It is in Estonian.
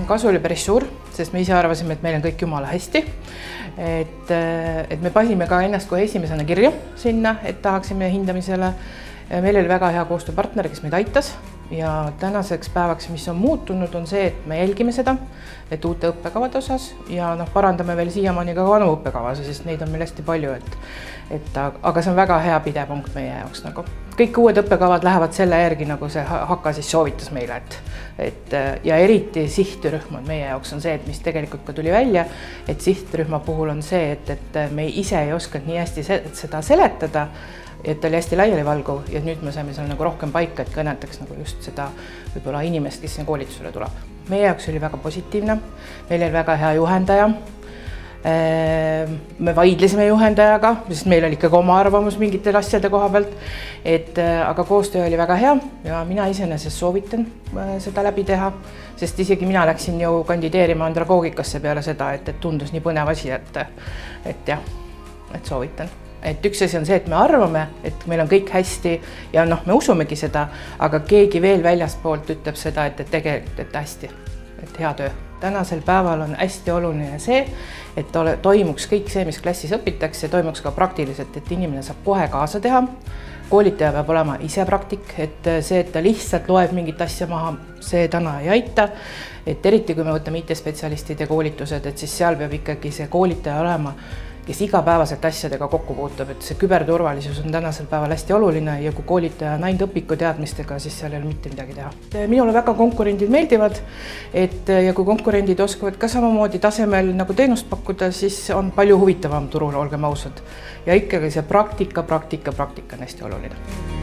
kasu oli päris suur, sest me ise arvasime, et meil on kõik jumala hästi. Et me panime ka ennast kohe esimesena kirja sinna, et tahaksime hindamisele. Meil oli väga hea koostööpartner, kes meid aitas ja tänaseks päevaks, mis on muutunud, on see, et me jälgime seda, et uute õppekavade osas ja parandame veel siiamaani ka vanu õppekavase, sest neid on meil hästi palju, aga see on väga hea pidev punkt meie jaoks nagu. Kõik uued õppekavad lähevad selle järgi, nagu see Haka siis soovitas meile, ja eriti sihtrühmad meie jaoks on see, et mis tegelikult ka tuli välja, et sihtrühma puhul on see, et me ise ei oskanud nii hästi seda seletada, et oli hästi laialivalguv ja nüüd me saime seal nagu rohkem paika, et kõnetaks nagu just seda võib-olla inimest, kes sinna koolitusele tuleb. Meie jaoks oli väga positiivne, meil oli väga hea juhendaja. Me vaidlesime juhendajaga, sest meil oli ikkagi oma arvamus mingite asjade koha pealt, aga koostöö oli väga hea ja mina iseenesest soovitan seda läbi teha, sest isegi mina läksin ju kandideerima andragoogikasse peale seda, et tundus nii põnev asi, et soovitan. Et üks asi on see, et me arvame, et meil on kõik hästi ja me usumegi seda, aga keegi veel väljaspoolt ütleb seda, et tegelikult, et hästi, et hea töö. Tänasel päeval on hästi oluline see, et toimuks kõik see, mis klassis õpitakse, toimuks ka praktiliselt, et inimene saab kohe kaasa teha. Koolitaja peab olema ise praktik, et see, et ta lihtsalt loeb mingit asja maha, see täna ei aita. Et eriti kui me võtame IT-spetsialistide koolitused, et siis seal peab ikkagi see koolitaja olema, kes igapäevaselt asjadega kokku puutub, et see küberturvalisus on tänasel päeval hästi oluline ja kui koolitaja näinud õpiku teadmistega, siis seal ei ole mitte midagi teha. Minule väga konkurendid meeldivad, ja kui konkurendid oskavad ka samamoodi tasemel nagu teenust pakkuda, siis on palju huvitavam turul, olgem ausad. Ja ikkagi see praktika on hästi oluline.